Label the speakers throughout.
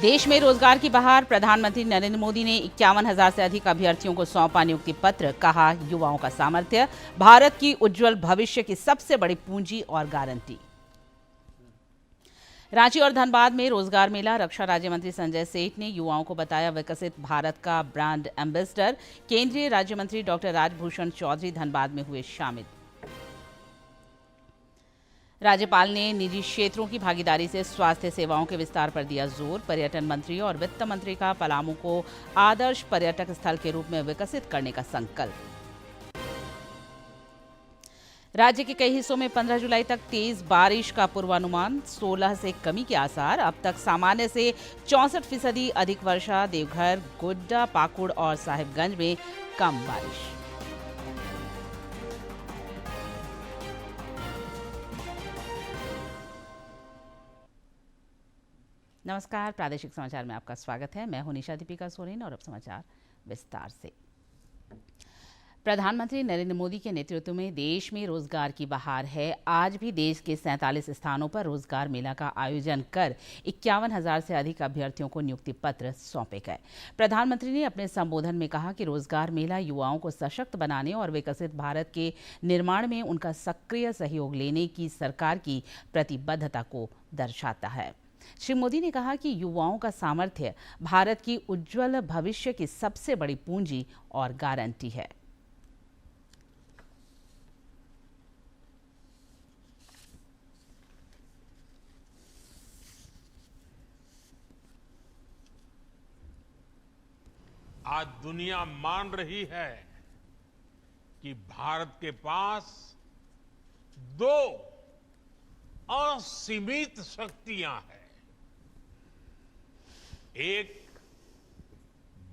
Speaker 1: देश में रोजगार की बहार। प्रधानमंत्री नरेंद्र मोदी ने 51,000 से अधिक अभ्यर्थियों को सौंपा नियुक्ति पत्र। कहा, युवाओं का सामर्थ्य भारत की उज्जवल भविष्य की सबसे बड़ी पूंजी और गारंटी। रांची और धनबाद में रोजगार मेला। रक्षा राज्य मंत्री संजय सेठ ने युवाओं को बताया विकसित भारत का ब्रांड एम्बेसडर। केंद्रीय राज्य मंत्री डॉक्टर राजभूषण चौधरी धनबाद में हुए शामिल। राज्यपाल ने निजी क्षेत्रों की भागीदारी से स्वास्थ्य सेवाओं के विस्तार पर दिया जोर। पर्यटन मंत्री और वित्त मंत्री का पलामू को आदर्श पर्यटक स्थल के रूप में विकसित करने का संकल्प। राज्य के कई हिस्सों में 15 जुलाई तक तेज बारिश का पूर्वानुमान। 16 से कमी के आसार। अब तक सामान्य से 64% अधिक वर्षा। देवघर, गोड्डा, पाकुड़ और साहिबगंज में कम बारिश। नमस्कार, प्रादेशिक समाचार में आपका स्वागत है। मैं हूं निशा दीपिका सोरेन और अब समाचार विस्तार से। प्रधानमंत्री नरेंद्र मोदी के नेतृत्व में देश में रोजगार की बहार है। आज भी देश के 47 स्थानों पर रोजगार मेला का आयोजन कर 51,000 से अधिक अभ्यर्थियों को नियुक्ति पत्र सौंपे गए। प्रधानमंत्री ने अपने संबोधन में कहा कि रोजगार मेला युवाओं को सशक्त बनाने और विकसित भारत के निर्माण में उनका सक्रिय सहयोग लेने की सरकार की प्रतिबद्धता को दर्शाता है। श्री मोदी ने कहा कि युवाओं का सामर्थ्य भारत की उज्जवल भविष्य की सबसे बड़ी पूंजी और गारंटी है।
Speaker 2: आज दुनिया मान रही है कि भारत के पास दो असीमित शक्तियां हैं। एक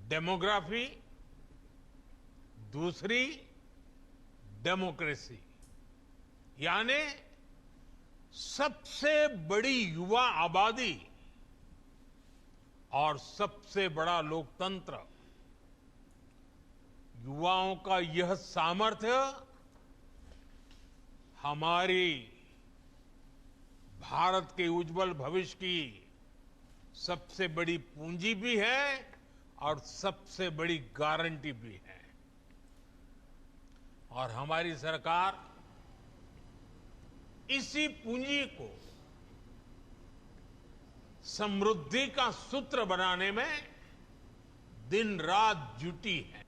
Speaker 2: डेमोग्राफी, दूसरी डेमोक्रेसी, यानी सबसे बड़ी युवा आबादी और सबसे बड़ा लोकतंत्र। युवाओं का यह सामर्थ्य हमारी भारत के उज्जवल भविष्य की सबसे बड़ी पूंजी भी है और सबसे बड़ी गारंटी भी है। और हमारी सरकार इसी पूंजी को समृद्धि का सूत्र बनाने में दिन रात जुटी है।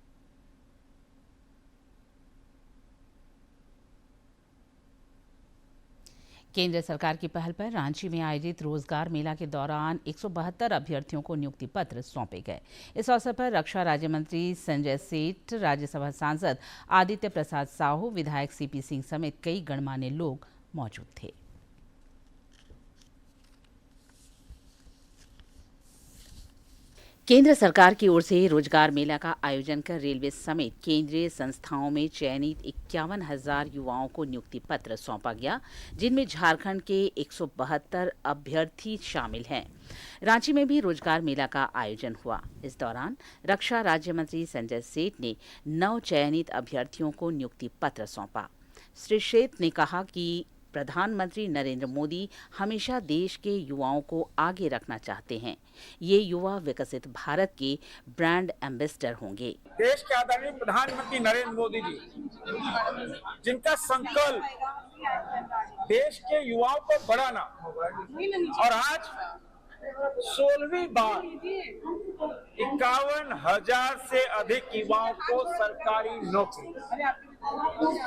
Speaker 1: केंद्र सरकार की पहल पर रांची में आयोजित रोजगार मेला के दौरान 172 अभ्यर्थियों को नियुक्ति पत्र सौंपे गए। इस अवसर पर रक्षा राज्य मंत्री संजय सेठ, राज्यसभा सांसद आदित्य प्रसाद साहू, विधायक सीपी सिंह समेत कई गणमान्य लोग मौजूद थे। केंद्र सरकार की ओर से रोजगार मेला का आयोजन कर रेलवे समेत केंद्रीय संस्थाओं में चयनित 51,000 युवाओं को नियुक्ति पत्र सौंपा गया, जिनमें झारखंड के 172 अभ्यर्थी शामिल हैं। रांची में भी रोजगार मेला का आयोजन हुआ। इस दौरान रक्षा राज्य मंत्री संजय सेठ ने 9 चयनित अभ्यर्थियों को नियुक्ति पत्र सौंपा। श्री सेठ ने कहा कि प्रधानमंत्री नरेंद्र मोदी हमेशा देश के युवाओं को आगे रखना चाहते हैं। ये युवा विकसित भारत के ब्रांड एम्बेसडर होंगे।
Speaker 3: देश के आदरणीय प्रधानमंत्री नरेंद्र मोदी जी, जिनका संकल्प देश के युवाओं को बढ़ाना, और आज 16वीं बार 51,000 से अधिक युवाओं को सरकारी नौकरी,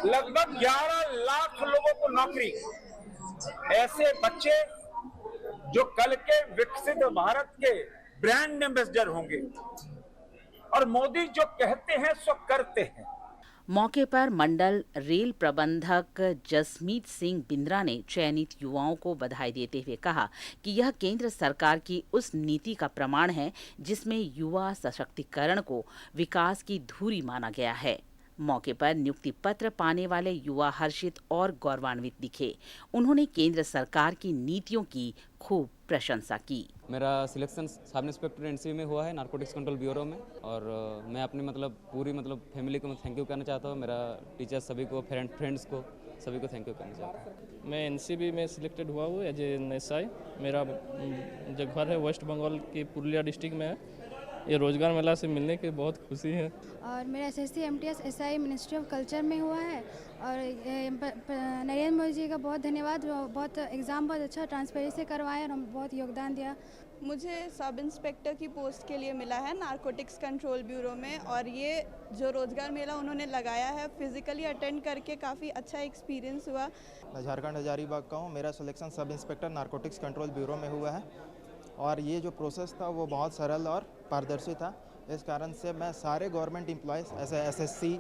Speaker 3: लगभग 11 लाख लोगों को नौकरी। ऐसे बच्चे जो कल के विकसित भारत के ब्रांड एम्बेसडर होंगे, और मोदी जो कहते हैं सो करते हैं।
Speaker 1: मौके पर मंडल रेल प्रबंधक जसमीत सिंह बिंद्रा ने चयनित युवाओं को बधाई देते हुए कहा कि यह केंद्र सरकार की उस नीति का प्रमाण है जिसमें युवा सशक्तिकरण को विकास की धुरी माना गया है। मौके पर नियुक्ति पत्र पाने वाले युवा हर्षित और गौरवान्वित दिखे। उन्होंने केंद्र सरकार की नीतियों की खूब प्रशंसा की।
Speaker 4: मेरा सिलेक्शन सब इंस्पेक्टर एनसीबी में हुआ है, नारकोटिक्स कंट्रोल ब्यूरो में। और मैं अपनी पूरी फैमिली को थैंक यू करना चाहता हूँ। मेरा टीचर्स सभी को, फ्रेंड्स को, सभी को थैंक यू करना चाहता हूँ।
Speaker 5: मैं एनसीबी में सिलेक्टेड हुआ हूँ एज एन एसआई। मेरा जो घर है वेस्ट बंगाल के पुरुलिया डिस्ट्रिक्ट में है। ये रोजगार मेला से मिलने की बहुत खुशी है।
Speaker 6: और मेरा SSC MTS SI ministry of culture में हुआ है। और नरेंद्र मोदी जी का बहुत धन्यवाद, बहुत एग्ज़ाम बहुत अच्छा ट्रांसपेरेंसी से करवाया और हम बहुत योगदान दिया।
Speaker 7: मुझे सब इंस्पेक्टर की पोस्ट के लिए मिला है नारकोटिक्स कंट्रोल ब्यूरो में। और ये जो रोजगार मेला उन्होंने लगाया है, फिजिकली अटेंड करके काफ़ी अच्छा एक्सपीरियंस हुआ।
Speaker 8: मैं झारखंड हजारीबाग का हूँ। मेरा selection sub inspector narcotics control bureau में हुआ है और ये जो प्रोसेस था वो बहुत सरल और पारदर्शी था। इस कारण से मैं सारे गवर्नमेंट एम्प्लॉयज़ ऐसे एसएससी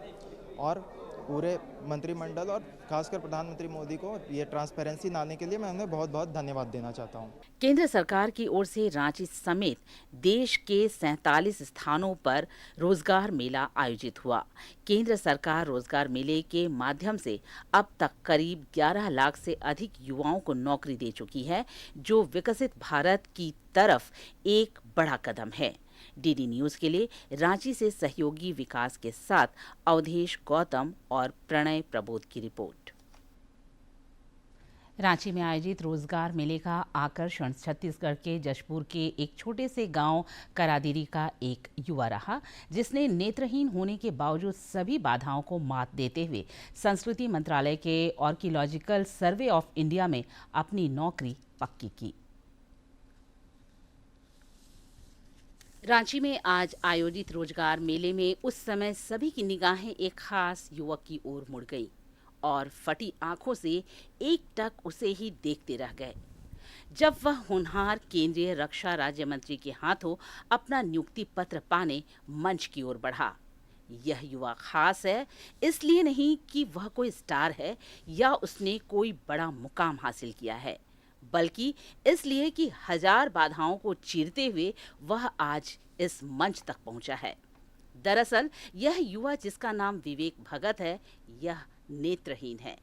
Speaker 8: और पूरे मंत्रिमंडल और खासकर प्रधानमंत्री मोदी को ये ट्रांसपेरेंसी लाने के लिए मैं उन्हें बहुत बहुत धन्यवाद देना चाहता हूँ।
Speaker 1: केंद्र सरकार की ओर से रांची समेत देश के 47 स्थानों पर रोजगार मेला आयोजित हुआ। केंद्र सरकार रोजगार मेले के माध्यम से अब तक करीब 11 लाख से अधिक युवाओं को नौकरी दे चुकी है, जो विकसित भारत की तरफ एक बड़ा कदम है। डीडी न्यूज के लिए रांची से सहयोगी विकास के साथ अवधेश गौतम और प्रणय प्रबोध की रिपोर्ट। रांची में आयोजित रोजगार मेले का आकर्षण छत्तीसगढ़ के जशपुर के एक छोटे से गांव करादेरी का एक युवा रहा, जिसने नेत्रहीन होने के बावजूद सभी बाधाओं को मात देते हुए संस्कृति मंत्रालय के आर्कियोलॉजिकल सर्वे ऑफ इंडिया में अपनी नौकरी पक्की की। रांची में आज आयोजित रोजगार मेले में उस समय सभी की निगाहें एक खास युवक की ओर मुड़ गई और फटी आंखों से एकटक उसे ही देखते रह गए जब वह होनहार केंद्रीय रक्षा राज्य मंत्री के हाथों अपना नियुक्ति पत्र पाने मंच की ओर बढ़ा। यह युवा खास है इसलिए नहीं कि वह कोई स्टार है या उसने कोई बड़ा मुकाम हासिल किया है, बल्कि इसलिए कि हजार बाधाओं को चीरते हुए वह आज इस मंच तक पहुंचा है। दरअसल यह युवा, जिसका नाम विवेक भगत है, यह नेत्रहीन है।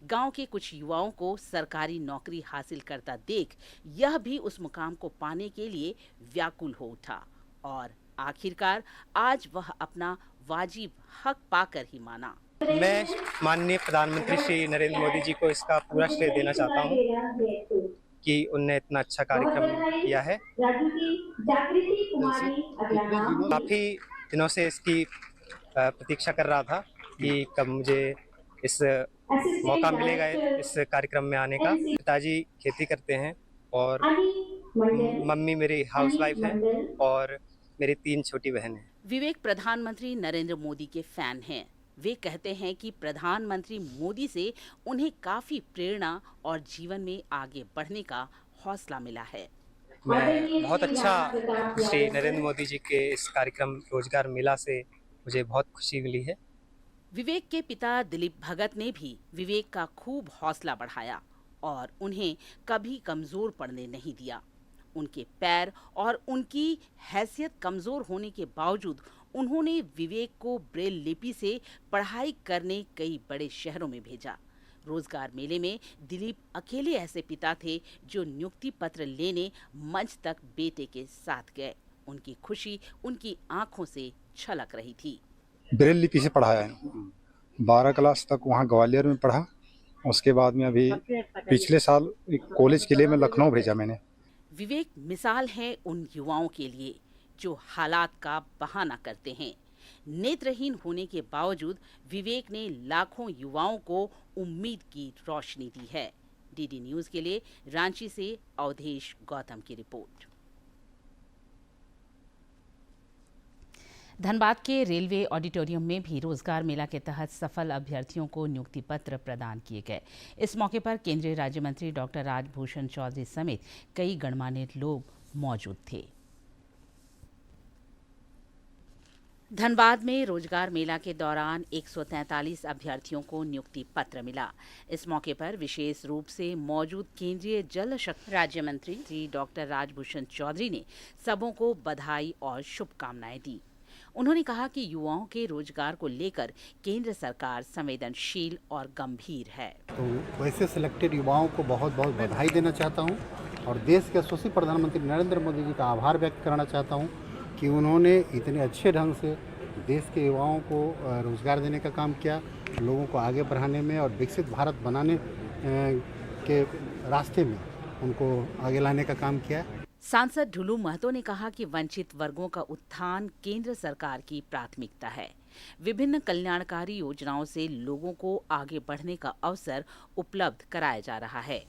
Speaker 1: गांव के कुछ युवाओं को सरकारी नौकरी हासिल करता देख यह भी उस मुकाम को पाने के लिए व्याकुल हो उठा और आखिरकार आज वह अपना वाजिब हक पाकर ही माना।
Speaker 9: मैं माननीय प्रधानमंत्री श्री नरेंद्र मोदी जी को इसका पूरा श्रेय देना चाहता हूँ कि उनने इतना अच्छा कार्यक्रम किया है। काफ़ी दिनों से इसकी प्रतीक्षा कर रहा था कि कब मुझे इस मौका मिलेगा इस कार्यक्रम में आने का। पिताजी खेती करते हैं और मम्मी मेरी हाउसवाइफ है और मेरी 3 छोटी बहन हैं।
Speaker 1: विवेक प्रधानमंत्री नरेंद्र मोदी के फैन हैं। वे कहते हैं कि प्रधानमंत्री मोदी से उन्हें काफी प्रेरणा और जीवन में आगे बढ़ने का हौसला मिला है।
Speaker 9: मैं बहुत अच्छा श्री नरेंद्र मोदी जी के इस कार्यक्रम रोजगार मेला से मुझे बहुत खुशी मिली है।
Speaker 1: विवेक के पिता दिलीप भगत ने भी विवेक का खूब हौसला बढ़ाया और उन्हें कभी कमजोर पड़ने नहीं दिया। उनके पैर और उनकी हैसियत कमजोर होने के बावजूद उन्होंने विवेक को ब्रेल लिपि से पढ़ाई करने कई बड़े शहरों में भेजा। रोजगार मेले में दिलीप अकेले ऐसे पिता थे जो नियुक्ति पत्र लेने मंच तक बेटे के साथ गए। उनकी खुशी उनकी आंखों से छलक रही थी।
Speaker 10: ब्रेल लिपि से पढ़ाया है, 12 क्लास तक वहाँ ग्वालियर में पढ़ा। उसके बाद में अभी पिछले साल कॉलेज के लिए मैं लखनऊ भेजा मैंने।
Speaker 1: विवेक मिसाल है उन युवाओं के लिए जो हालात का बहाना करते हैं। नेत्रहीन होने के बावजूद विवेक ने लाखों युवाओं को उम्मीद की रोशनी दी है। डीडी न्यूज के लिए रांची से अवधेश गौतम की रिपोर्ट। धनबाद के रेलवे ऑडिटोरियम में भी रोजगार मेला के तहत सफल अभ्यर्थियों को नियुक्ति पत्र प्रदान किए गए। इस मौके पर केंद्रीय राज्य मंत्री डॉक्टर राजभूषण चौधरी समेत कई गणमान्य लोग मौजूद थे। धनबाद में रोजगार मेला के दौरान 143 अभ्यर्थियों को नियुक्ति पत्र मिला। इस मौके पर विशेष रूप से मौजूद केंद्रीय जल शक्ति राज्य मंत्री डॉक्टर राजभूषण चौधरी ने सबों को बधाई और शुभकामनाएं दी। उन्होंने कहा कि युवाओं के रोजगार को लेकर केंद्र सरकार संवेदनशील और गंभीर है।
Speaker 11: तो वैसे सिलेक्टेड युवाओं को बहुत बहुत बधाई देना चाहता हूं और देश के यशस्वी प्रधानमंत्री नरेंद्र मोदी जी का आभार व्यक्त करना चाहता हूं कि उन्होंने इतने अच्छे ढंग से देश के युवाओं को रोजगार देने का काम किया, लोगों को आगे बढ़ाने में और विकसित भारत बनाने के रास्ते में उनको आगे लाने का काम किया।
Speaker 1: सांसद ढुलू महतो ने कहा कि वंचित वर्गों का उत्थान केंद्र सरकार की प्राथमिकता है। विभिन्न कल्याणकारी योजनाओं से लोगों को आगे बढ़ने का अवसर उपलब्ध कराया जा रहा है।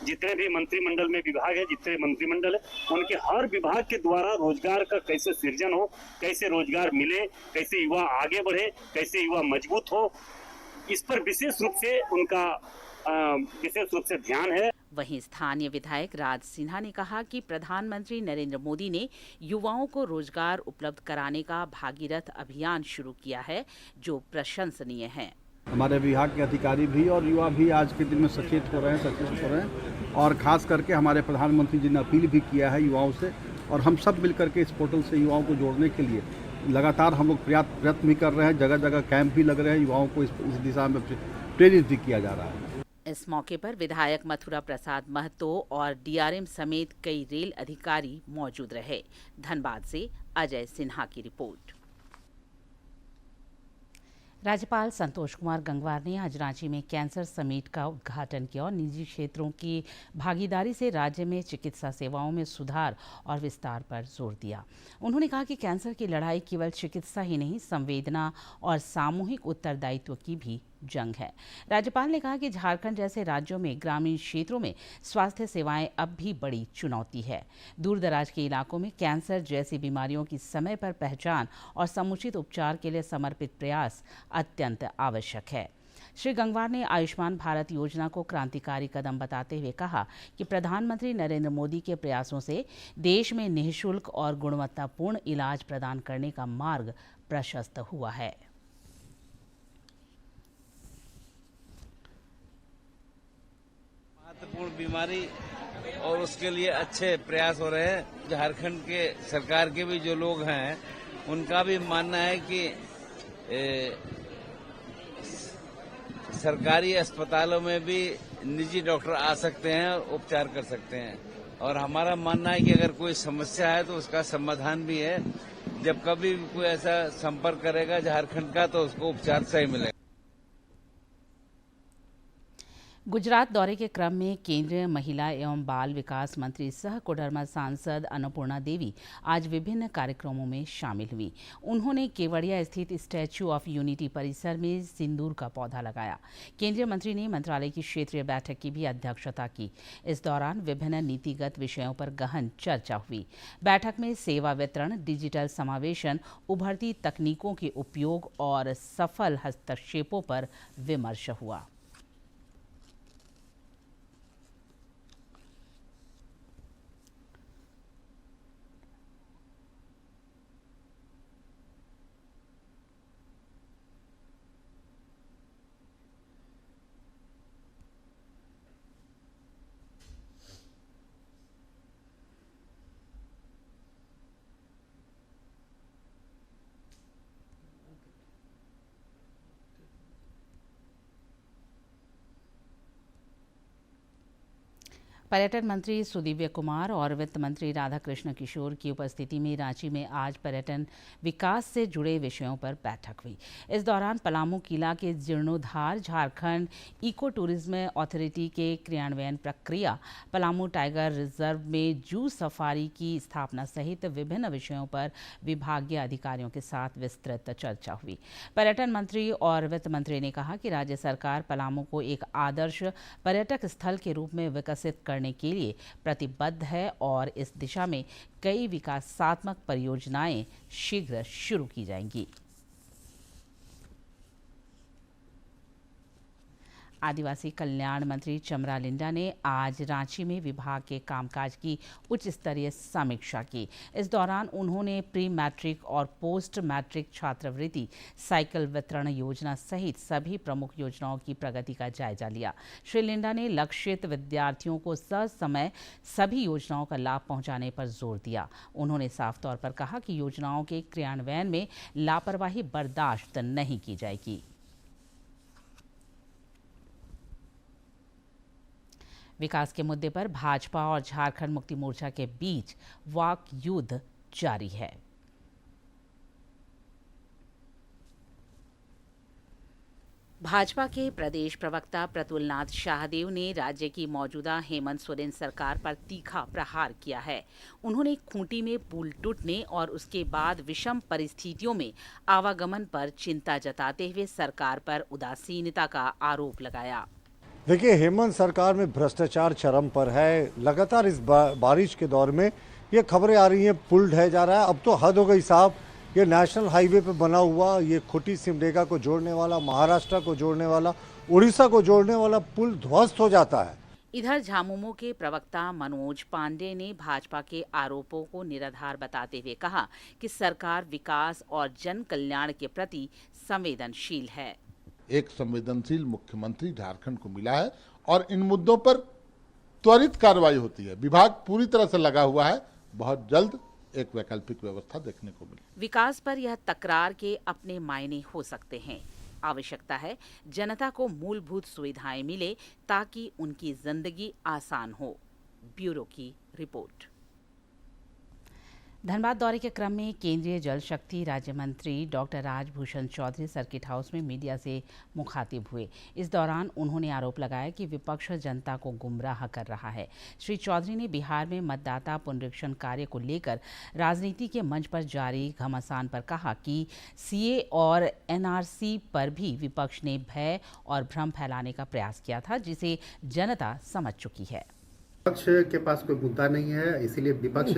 Speaker 12: जितने भी मंत्रिमंडल में विभाग है, जितने मंत्रिमंडल है, उनके हर विभाग के द्वारा रोजगार का कैसे सृजन हो, कैसे रोजगार मिले, कैसे युवा आगे बढ़े, कैसे युवा मजबूत हो, इस पर विशेष रूप से ध्यान है।
Speaker 1: वहीं स्थानीय विधायक राज सिन्हा ने कहा कि प्रधानमंत्री नरेंद्र मोदी ने युवाओं को रोजगार उपलब्ध कराने का भागीरथ अभियान शुरू किया है, जो प्रशंसनीय है।
Speaker 13: हमारे विभाग के अधिकारी भी और युवा भी आज के दिन में सचेत हो रहे हैं और खास करके हमारे प्रधानमंत्री जी ने अपील भी किया है युवाओं से, और हम सब मिलकर के इस पोर्टल से युवाओं को जोड़ने के लिए लगातार हम लोग प्रयत्न भी कर रहे हैं। जगह जगह कैंप भी लग रहे हैं, युवाओं को इस दिशा में प्रेरित भी किया जा रहा है।
Speaker 1: इस मौके पर विधायक मथुरा प्रसाद महतो और डीआरएम समेत कई रेल अधिकारी मौजूद रहे। धनबाद से अजय सिन्हा की रिपोर्ट। राज्यपाल संतोष कुमार गंगवार ने आज रांची में कैंसर समिट का उद्घाटन किया और निजी क्षेत्रों की भागीदारी से राज्य में चिकित्सा सेवाओं में सुधार और विस्तार पर जोर दिया। उन्होंने कहा कि कैंसर की लड़ाई केवल चिकित्सा ही नहीं, संवेदना और सामूहिक उत्तरदायित्व की भी जंग है। राज्यपाल ने कहा कि झारखंड जैसे राज्यों में ग्रामीण क्षेत्रों में स्वास्थ्य सेवाएं अब भी बड़ी चुनौती है। दूरदराज के इलाकों में कैंसर जैसी बीमारियों की समय पर पहचान और समुचित उपचार के लिए समर्पित प्रयास अत्यंत आवश्यक है। श्री गंगवार ने आयुष्मान भारत योजना को क्रांतिकारी कदम बताते हुए कहा कि प्रधानमंत्री नरेंद्र मोदी के प्रयासों से देश में निःशुल्क और गुणवत्तापूर्ण इलाज प्रदान करने का मार्ग प्रशस्त हुआ है।
Speaker 14: महत्वपूर्ण बीमारी और उसके लिए अच्छे प्रयास हो रहे हैं। झारखंड के सरकार के भी जो लोग हैं उनका भी मानना है कि सरकारी अस्पतालों में भी निजी डॉक्टर आ सकते हैं और उपचार कर सकते हैं, और हमारा मानना है कि अगर कोई समस्या है तो उसका समाधान भी है। जब कभी भी कोई ऐसा संपर्क करेगा झारखंड का तो उसको उपचार सही मिलेगा।
Speaker 1: गुजरात दौरे के क्रम में केंद्रीय महिला एवं बाल विकास मंत्री सह कोडरमा सांसद अन्नपूर्णा देवी आज विभिन्न कार्यक्रमों में शामिल हुई। उन्होंने केवड़िया स्थित स्टैच्यू ऑफ यूनिटी परिसर में सिंदूर का पौधा लगाया। केंद्रीय मंत्री ने मंत्रालय की क्षेत्रीय बैठक की भी अध्यक्षता की। इस दौरान विभिन्न नीतिगत विषयों पर गहन चर्चा हुई। बैठक में सेवा वितरण, डिजिटल समावेशन, उभरती तकनीकों के उपयोग और सफल हस्तक्षेपों पर विमर्श हुआ। पर्यटन मंत्री सुदिव्य कुमार और वित्त मंत्री राधाकृष्ण किशोर की उपस्थिति में रांची में आज पर्यटन विकास से जुड़े विषयों पर बैठक हुई। इस दौरान पलामू किला के जीर्णोद्धार, झारखंड इको टूरिज्म अथॉरिटी के क्रियान्वयन प्रक्रिया, पलामू टाइगर रिजर्व में जू सफारी की स्थापना सहित विभिन्न विषयों पर विभागीय अधिकारियों के साथ विस्तृत चर्चा हुई। पर्यटन मंत्री और वित्त मंत्री ने कहा कि राज्य सरकार पलामू को एक आदर्श पर्यटक स्थल के रूप में विकसित करने के लिए प्रतिबद्ध है और इस दिशा में कई विकासात्मक परियोजनाएं शीघ्र शुरू की जाएंगी। आदिवासी कल्याण मंत्री चमरा लिंडा ने आज रांची में विभाग के कामकाज की उच्च स्तरीय समीक्षा की। इस दौरान उन्होंने प्री मैट्रिक और पोस्ट मैट्रिक छात्रवृत्ति साइकिल वितरण योजना सहित सभी प्रमुख योजनाओं की प्रगति का जायजा लिया। श्री लिंडा ने लक्षित विद्यार्थियों को ससमय सभी योजनाओं का लाभ पहुंचाने पर जोर दिया। उन्होंने साफ तौर पर कहा कि योजनाओं के क्रियान्वयन में लापरवाही बर्दाश्त नहीं की जाएगी। विकास के मुद्दे पर भाजपा और झारखंड मुक्ति मोर्चा के बीच वाक युद्ध जारी है। भाजपा के प्रदेश प्रवक्ता प्रतुलनाथ शाहदेव ने राज्य की मौजूदा हेमंत सोरेन सरकार पर तीखा प्रहार किया है। उन्होंने खूंटी में पुल टूटने और उसके बाद विषम परिस्थितियों में आवागमन पर चिंता जताते हुए सरकार पर उदासीनता का आरोप लगाया।
Speaker 15: देखिए, हेमंत सरकार में भ्रष्टाचार चरम पर है। लगातार इस बारिश के दौर में ये खबरें आ रही हैं, पुल ढह जा रहा है। अब तो हद हो गई साहब। ये नेशनल हाईवे पे बना हुआ, ये खूंटी सिमडेगा को जोड़ने वाला, महाराष्ट्र को जोड़ने वाला, उड़ीसा को जोड़ने वाला पुल ध्वस्त हो जाता है।
Speaker 1: इधर झामुमो के प्रवक्ता मनोज पांडे ने भाजपा के आरोपों को निराधार बताते हुए कहा कि सरकार विकास और जन कल्याण के प्रति संवेदनशील है।
Speaker 16: एक संवेदनशील मुख्यमंत्री झारखंड को मिला है और इन मुद्दों पर त्वरित कार्रवाई होती है। विभाग पूरी तरह से लगा हुआ है। बहुत जल्द एक वैकल्पिक व्यवस्था देखने को मिली।
Speaker 1: विकास पर यह तकरार के अपने मायने हो सकते हैं। आवश्यकता है जनता को मूलभूत सुविधाएं मिले ताकि उनकी जिंदगी आसान हो। ब्यूरो की रिपोर्ट। धनबाद दौरे के क्रम में केंद्रीय जल शक्ति राज्य मंत्री doctor Rajbhushan Chaudhary circuit house में मीडिया से मुखातिब हुए। इस दौरान उन्होंने आरोप लगाया कि विपक्ष जनता को गुमराह कर रहा है। श्री चौधरी ने बिहार में मतदाता पुनरीक्षण कार्य को लेकर राजनीति के मंच पर जारी घमासान पर कहा कि सीए और एनआरसी पर भी विपक्ष ने भय और भ्रम फैलाने का प्रयास किया था, जिसे जनता समझ चुकी है।
Speaker 11: विपक्ष के पास कोई मुद्दा नहीं है, इसीलिए विपक्ष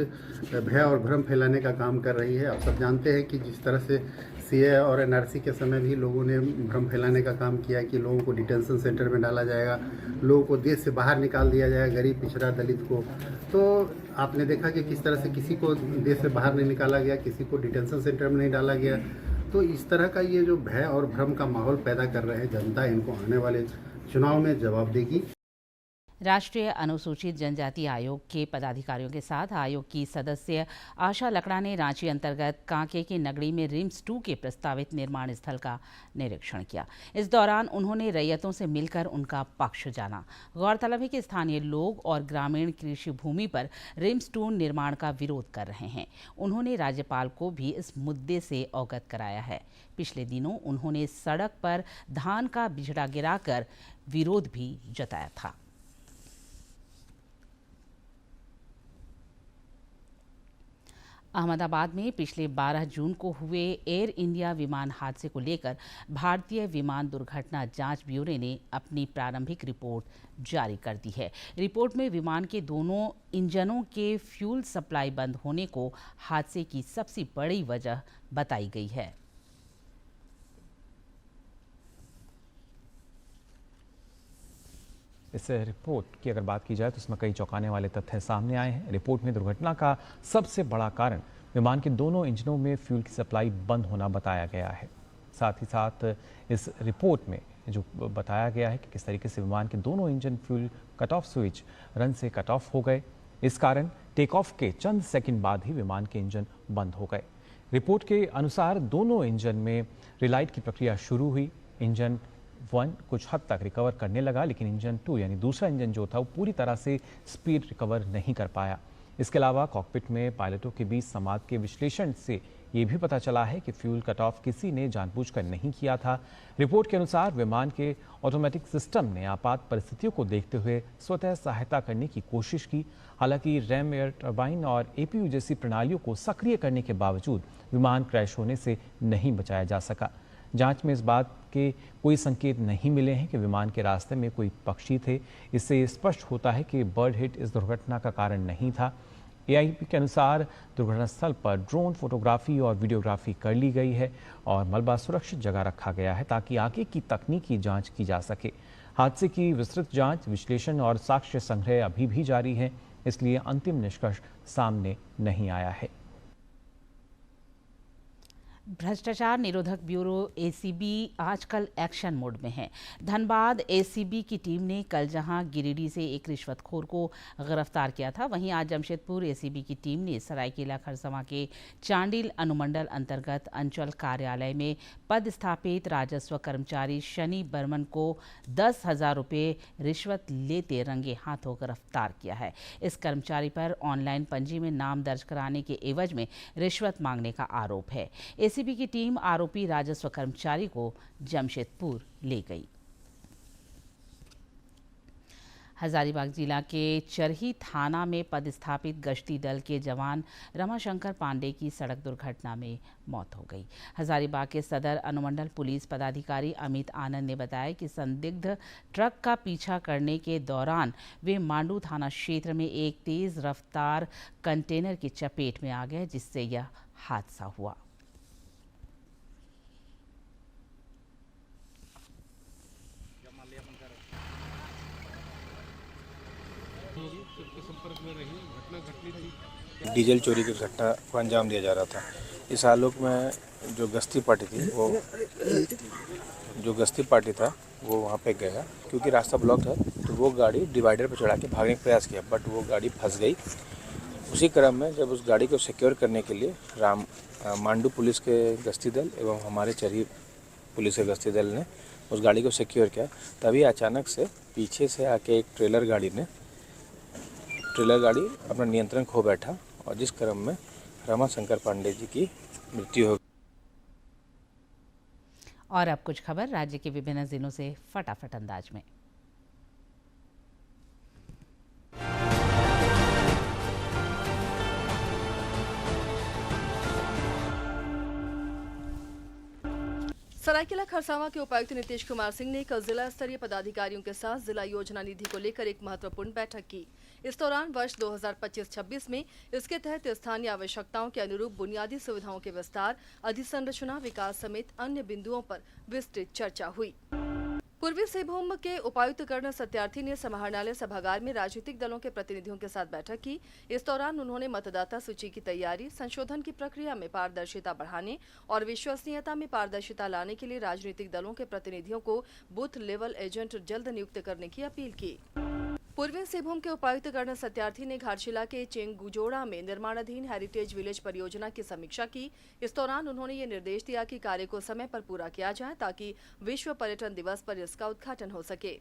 Speaker 11: भय और भ्रम फैलाने का काम कर रही है। आप सब जानते हैं कि जिस तरह से सीए और एनआरसी के समय भी लोगों ने भ्रम फैलाने का काम किया कि लोगों को डिटेंशन सेंटर में डाला जाएगा, लोगों को देश से बाहर निकाल दिया जाएगा, गरीब पिछड़ा दलित को। तो आपने देखा कि किस तरह से किसी को देश से बाहर नहीं निकाला गया, किसी को डिटेंशन सेंटर में नहीं डाला गया। तो इस तरह का ये जो भय और भ्रम का माहौल पैदा कर रहे हैं, जनता इनको आने वाले चुनाव में जवाब देगी।
Speaker 1: राष्ट्रीय अनुसूचित जनजाति आयोग के पदाधिकारियों के साथ आयोग की सदस्य आशा लकड़ा ने रांची अंतर्गत कांके की नगरी में रिम्स 2 के प्रस्तावित निर्माण स्थल का निरीक्षण किया। इस दौरान उन्होंने रैयतों से मिलकर उनका पक्ष जाना। गौरतलब है कि स्थानीय लोग और ग्रामीण कृषि भूमि पर रिम्स 2 निर्माण का विरोध कर रहे हैं। उन्होंने राज्यपाल को भी इस मुद्दे से अवगत कराया है। पिछले दिनों उन्होंने सड़क पर धान का बिचड़ा गिराकर विरोध भी जताया था। अहमदाबाद में पिछले 12 जून को हुए एयर इंडिया विमान हादसे को लेकर भारतीय विमान दुर्घटना जांच ब्यूरो ने अपनी प्रारंभिक रिपोर्ट जारी कर दी है। रिपोर्ट में विमान के दोनों इंजनों के फ्यूल सप्लाई बंद होने को हादसे की सबसे बड़ी वजह बताई गई है।
Speaker 17: इस रिपोर्ट की अगर बात की जाए तो इसमें कई चौंकाने वाले तथ्य सामने आए हैं। रिपोर्ट में दुर्घटना का सबसे बड़ा कारण विमान के दोनों इंजनों में फ्यूल की सप्लाई बंद होना बताया गया है। साथ ही साथ इस रिपोर्ट में जो बताया गया है कि किस तरीके से विमान के दोनों engine fuel cut off switch run से कट ऑफ हो गए। इस कारण टेक ऑफ के चंद सेकंड बाद ही विमान के इंजन बंद हो गए। रिपोर्ट के अनुसार दोनों इंजन में रिलाइट की प्रक्रिया शुरू हुई। इंजन 1 कुछ हद तक रिकवर करने लगा, लेकिन इंजन 2 यानी दूसरा इंजन जो था वो पूरी तरह से स्पीड रिकवर नहीं कर पाया। इसके अलावा कॉकपिट में पायलटों के बीच संवाद के विश्लेषण से ये भी पता चला है कि फ्यूल कट ऑफ किसी ने जानबूझकर नहीं किया था। रिपोर्ट के अनुसार विमान के ऑटोमेटिक सिस्टम ने आपात परिस्थितियों को देखते हुए स्वतः सहायता करने की कोशिश की। हालांकि रैम एयर टर्बाइन और एपीयू जैसी प्रणालियों को सक्रिय करने के बावजूद विमान क्रैश होने से नहीं बचाया जा सका। जांच में इस बात के कोई संकेत नहीं मिले हैं कि विमान के रास्ते में कोई पक्षी थे। इससे स्पष्ट होता है कि बर्ड हिट इस दुर्घटना का कारण नहीं था। एआईपी के अनुसार दुर्घटना स्थल पर ड्रोन फोटोग्राफी और वीडियोग्राफी कर ली गई है और मलबा सुरक्षित जगह रखा गया है ताकि आगे की तकनीकी जांच की जा सके। हादसे की विस्तृत जांच, विश्लेषण और साक्ष्य संग्रह अभी भी जारी है, इसलिए अंतिम निष्कर्ष सामने नहीं आया है।
Speaker 1: भ्रष्टाचार निरोधक ब्यूरो एसीबी आजकल एक्शन मोड में है। धनबाद एसीबी की टीम ने कल जहां गिरिडीह से एक रिश्वतखोर को गिरफ्तार किया था, वहीं आज जमशेदपुर एसीबी की टीम ने सरायकेला खरसावां के चांडिल अनुमंडल अंतर्गत अंचल कार्यालय में पदस्थापित राजस्व कर्मचारी शनि बर्मन को 10,000 रुपये रिश्वत लेते रंगे हाथों गिरफ्तार किया है। इस कर्मचारी पर ऑनलाइन पंजी में नाम दर्ज कराने के एवज में रिश्वत मांगने का आरोप है। एसीबी की टीम आरोपी राजस्व कर्मचारी को जमशेदपुर ले गई। हजारीबाग जिला के चरही थाना में पदस्थापित गश्ती दल के जवान रमाशंकर पांडे की सड़क दुर्घटना में मौत हो गई। हजारीबाग के सदर अनुमंडल पुलिस पदाधिकारी अमित आनंद ने बताया कि संदिग्ध ट्रक का पीछा करने के दौरान वे मांडू थाना क्षेत्र में एक तेज रफ्तार कंटेनर की चपेट में आ गए, जिससे यह हादसा हुआ।
Speaker 18: डीजल चोरी की घटना को अंजाम दिया जा रहा था। इस आलोक में जो गश्ती पार्टी था वो वहाँ पे गया, क्योंकि रास्ता ब्लॉक था तो वो गाड़ी डिवाइडर पर चढ़ा के भागने का प्रयास किया, बट वो गाड़ी फंस गई। उसी क्रम में जब उस गाड़ी को सिक्योर करने के लिए मांडू पुलिस के गश्ती दल एवं हमारे चरही पुलिस के गश्ती दल ने उस गाड़ी को सिक्योर किया, तभी अचानक से पीछे से आके एक ट्रेलर गाड़ी अपना नियंत्रण खो बैठा और जिस क्रम में रमाशंकर पांडे जी की मृत्यु हो गई।
Speaker 1: और अब कुछ खबर राज्य के विभिन्न जिलों से फटाफट अंदाज में।
Speaker 19: सरायकेला खरसावां के उपायुक्त नीतीश कुमार सिंह ने कल जिला स्तरीय पदाधिकारियों के साथ जिला योजना निधि को लेकर एक महत्वपूर्ण बैठक की। इस दौरान वर्ष 2025-26 में इसके तहत स्थानीय आवश्यकताओं के अनुरूप बुनियादी सुविधाओं के विस्तार, अधिसंरचना विकास समेत अन्य बिंदुओं पर विस्तृत चर्चा हुई। पूर्वी सिंहभूम के उपायुक्त कर्ण सत्यार्थी ने समाहरणालय सभागार में राजनीतिक दलों के प्रतिनिधियों के साथ बैठक की। इस दौरान उन्होंने मतदाता सूची की तैयारी, संशोधन की प्रक्रिया में पारदर्शिता बढ़ाने और विश्वसनीयता में पारदर्शिता लाने के लिए राजनीतिक दलों के प्रतिनिधियों को बूथ लेवल एजेंट जल्द नियुक्त करने की अपील की। पूर्वी सिंहभूम के उपायुक्त कर्ण सत्यार्थी ने घाटशिला के चेंगुजोड़ा में निर्माणाधीन हेरिटेज विलेज परियोजना की समीक्षा की। इस दौरान उन्होंने ये निर्देश दिया कि कार्य को समय पर पूरा किया जाए ताकि विश्व पर्यटन दिवस पर इसका उद्घाटन हो सके।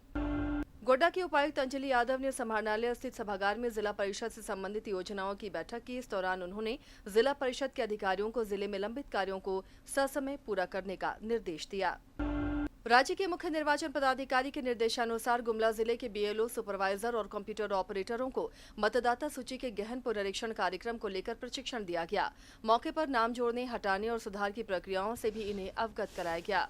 Speaker 19: गोड्डा के उपायुक्त अंजलि यादव ने समाहरणालय स्थित सभागार में जिला परिषद से संबंधित योजनाओं की बैठक की। इस दौरान उन्होंने जिला परिषद के अधिकारियों को जिले में लंबित कार्यों को ससमय पूरा करने का निर्देश दिया। राज्य के मुख्य निर्वाचन पदाधिकारी के निर्देशानुसार गुमला जिले के बीएलओ, सुपरवाइजर और कंप्यूटर ऑपरेटरों को मतदाता सूची के गहन पुनरीक्षण कार्यक्रम को लेकर प्रशिक्षण दिया गया। मौके पर नाम जोड़ने, हटाने और सुधार की प्रक्रियाओं से भी इन्हें अवगत कराया गया।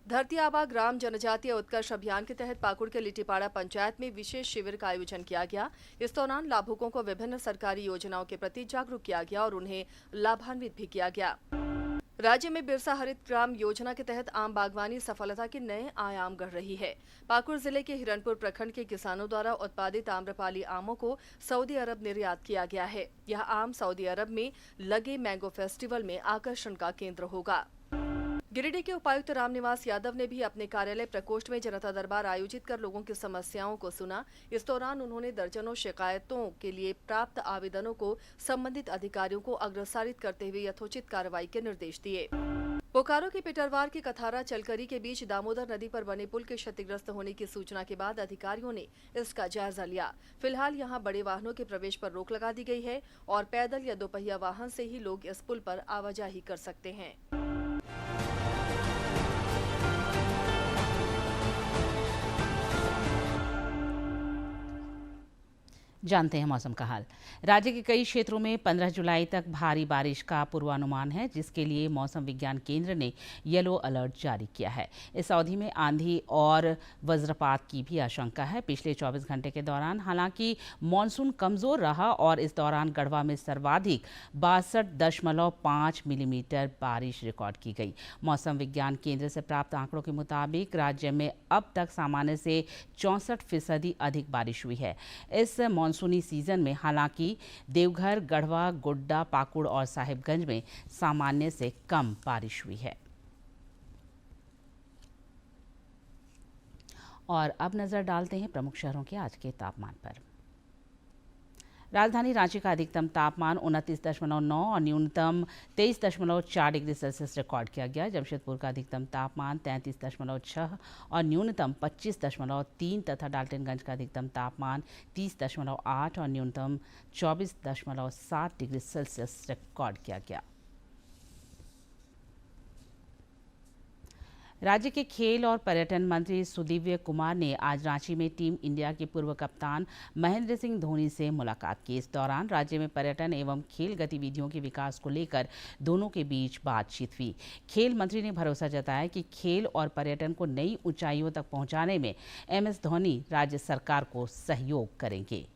Speaker 19: धरती आबा ग्राम जनजातीय उत्कर्ष अभियान के तहत पाकुड़ के लिट्टीपाड़ा पंचायत में विशेष शिविर का आयोजन किया गया। इस दौरान लाभुकों को विभिन्न सरकारी योजनाओं के प्रति जागरूक किया गया और उन्हें लाभान्वित भी किया गया। राज्य में बिरसा हरित ग्राम योजना के तहत आम बागवानी सफलता के नए आयाम गढ़ रही है। पाकुड़ जिले के हिरणपुर प्रखंड के किसानों द्वारा उत्पादित आम्रपाली आमों को सऊदी अरब निर्यात किया गया है। यह आम सऊदी अरब में लगे मैंगो फेस्टिवल में आकर्षण का केंद्र होगा। गिरिडीह के उपायुक्त रामनिवास यादव ने भी अपने कार्यालय प्रकोष्ठ में जनता दरबार आयोजित कर लोगों की समस्याओं को सुना। इस दौरान उन्होंने दर्जनों शिकायतों के लिए प्राप्त आवेदनों को संबंधित अधिकारियों को अग्रसारित करते हुए यथोचित कार्रवाई के निर्देश दिए। बोकारो के पिटरवार के कथारा चलकरी के बीच दामोदर नदी पर बने पुल के क्षतिग्रस्त होने की सूचना के बाद अधिकारियों ने इसका जायजा लिया। फिलहाल यहां बड़े वाहनों के प्रवेश पर रोक लगा दी गई है और पैदल या दोपहिया वाहन से ही लोग इस पुल पर आवाजाही कर सकते हैं।
Speaker 1: जानते हैं मौसम का हाल। राज्य के कई क्षेत्रों में 15 जुलाई तक भारी बारिश का पूर्वानुमान है, जिसके लिए मौसम विज्ञान केंद्र ने येलो अलर्ट जारी किया है। इस अवधि में आंधी और वज्रपात की भी आशंका है। पिछले 24 घंटे के दौरान हालांकि मानसून कमजोर रहा और इस दौरान गढ़वा में सर्वाधिक 62.5 मिलीमीटर बारिश रिकॉर्ड की गई। मौसम विज्ञान केंद्र से प्राप्त आंकड़ों के मुताबिक राज्य में अब तक सामान्य से 64% अधिक बारिश हुई है। इस मानसूनी सीजन में हालांकि देवघर, गढ़वा, गोड्डा, पाकुड़ और साहिबगंज में सामान्य से कम बारिश हुई है। और अब नजर डालते हैं प्रमुख शहरों के आज के तापमान पर। राजधानी रांची का अधिकतम तापमान 29.9 और न्यूनतम 23.4 डिग्री सेल्सियस रिकॉर्ड किया गया। जमशेदपुर का अधिकतम तापमान 33.6 और न्यूनतम 25.3 तथा डाल्टनगंज का अधिकतम तापमान 30.8 और न्यूनतम 24.7 डिग्री सेल्सियस रिकॉर्ड किया गया। राज्य के खेल और पर्यटन मंत्री सुदिव्य कुमार ने आज रांची में टीम इंडिया के पूर्व कप्तान महेंद्र सिंह धोनी से मुलाकात की। इस दौरान राज्य में पर्यटन एवं खेल गतिविधियों के विकास को लेकर दोनों के बीच बातचीत हुई। खेल मंत्री ने भरोसा जताया कि खेल और पर्यटन को नई ऊंचाइयों तक पहुंचाने में MS धोनी राज्य सरकार को सहयोग करेंगे।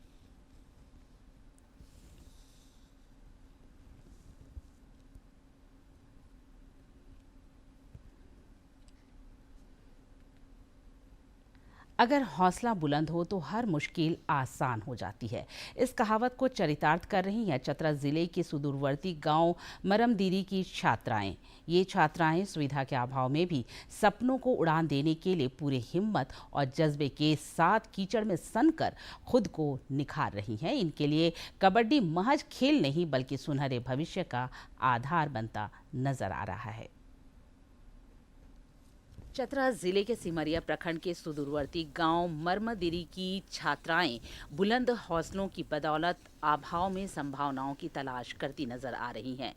Speaker 1: अगर हौसला बुलंद हो तो हर मुश्किल आसान हो जाती है। इस कहावत को चरितार्थ कर रही हैं चतरा जिले के सुदूरवर्ती गांव मरमदिरी की छात्राएं। ये छात्राएं सुविधा के अभाव में भी सपनों को उड़ान देने के लिए पूरे हिम्मत और जज्बे के साथ कीचड़ में सनकर खुद को निखार रही हैं। इनके लिए कबड्डी महज खेल नहीं बल्कि सुनहरे भविष्य का आधार बनता नजर आ रहा है। चतरा जिले के सिमरिया प्रखंड के सुदूरवर्ती गांव मरमदिरी की छात्राएं बुलंद हौसलों की बदौलत अभाव में संभावनाओं की तलाश करती नजर आ रही हैं।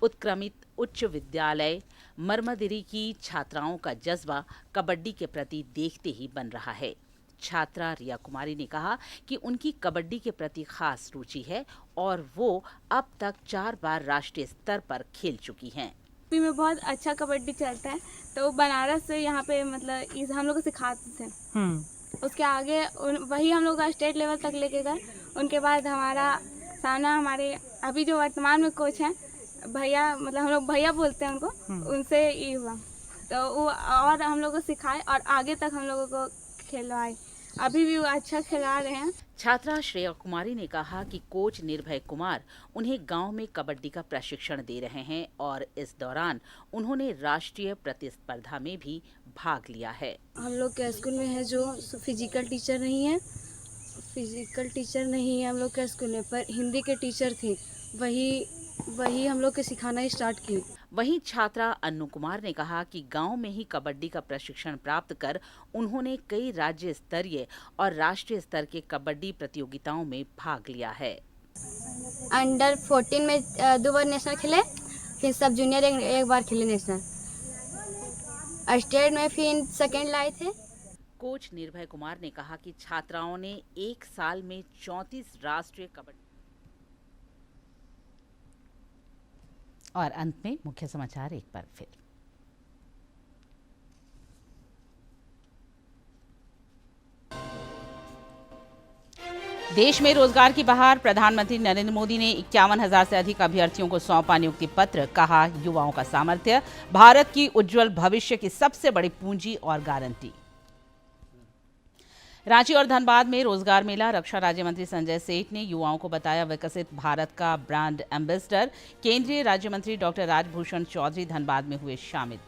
Speaker 1: उत्क्रमित उच्च विद्यालय मरमदिरी की छात्राओं का जज्बा कबड्डी के प्रति देखते ही बन रहा है। छात्रा रिया कुमारी ने कहा कि उनकी कबड्डी के प्रति खास रुचि है और वो अब तक 4 बार राष्ट्रीय स्तर पर खेल चुकी हैं।
Speaker 20: में बहुत अच्छा कबड्डी चलता है, तो बनारस से यहाँ पे मतलब हम लोग को सिखाते थे। उसके आगे वही हम लोग का स्टेट लेवल तक लेके गए। उनके बाद हमारा सामना हमारे अभी जो वर्तमान में कोच हैं भैया, मतलब हम लोग भैया बोलते हैं उनको, उनसे ये हुआ तो वो और हम लोग को सिखाए और आगे तक हम लोगों को खिलवाए। अभी भी वो अच्छा खिला रहे हैं।
Speaker 1: छात्रा श्रेया कुमारी ने कहा कि कोच निर्भय कुमार उन्हें गांव में कबड्डी का प्रशिक्षण दे रहे हैं और इस दौरान उन्होंने राष्ट्रीय प्रतिस्पर्धा में भी भाग लिया है।
Speaker 20: हम लोग के स्कूल में है जो फिजिकल टीचर नहीं है, हम लोग के स्कूल में, पर हिंदी के टीचर थे, वही हम लोग के सिखाना स्टार्ट किए।
Speaker 1: वहीं छात्रा अन्नू कुमार ने कहा कि गांव में ही कबड्डी का प्रशिक्षण प्राप्त कर उन्होंने कई राज्य स्तरीय और राष्ट्रीय स्तर के कबड्डी प्रतियोगिताओं में भाग लिया है।
Speaker 20: अंडर 14 में 2 बार नेशनल खेले, फिर सब जूनियर एक बार खेले नेशनल, स्टेट में फिर सेकंड लाए थे।
Speaker 1: कोच निर्भय कुमार ने कहा कि छात्राओं ने 1 साल में 34 राष्ट्रीय कबड्डी। और अंत में मुख्य समाचार एक बार फिर। देश में रोजगार की बहार, प्रधानमंत्री नरेंद्र मोदी ने 51,000 से अधिक अभ्यर्थियों को सौंपा नियुक्ति पत्र। कहा युवाओं का सामर्थ्य भारत की उज्जवल भविष्य की सबसे बड़ी पूंजी और गारंटी। रांची और धनबाद में रोजगार मेला, रक्षा राज्य मंत्री संजय सेठ ने युवाओं को बताया विकसित भारत का ब्रांड एम्बेसडर। केंद्रीय राज्य मंत्री डॉक्टर राजभूषण चौधरी धनबाद में हुए शामिल।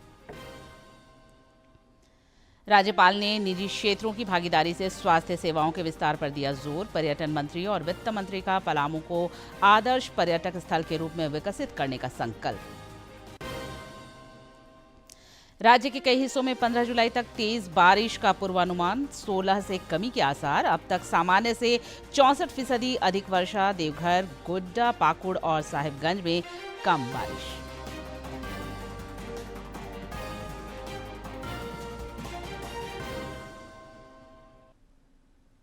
Speaker 1: राज्यपाल ने निजी क्षेत्रों की भागीदारी से स्वास्थ्य सेवाओं के विस्तार पर दिया जोर। पर्यटन मंत्री और वित्त मंत्री का पलामू को आदर्श पर्यटक स्थल के रूप में विकसित करने का संकल्प। राज्य के कई हिस्सों में 15 जुलाई तक तेज बारिश का पूर्वानुमान, 16 से कमी के आसार। अब तक सामान्य से 64% अधिक वर्षा। देवघर, गोड्डा, पाकुड़ और साहिबगंज में कम बारिश।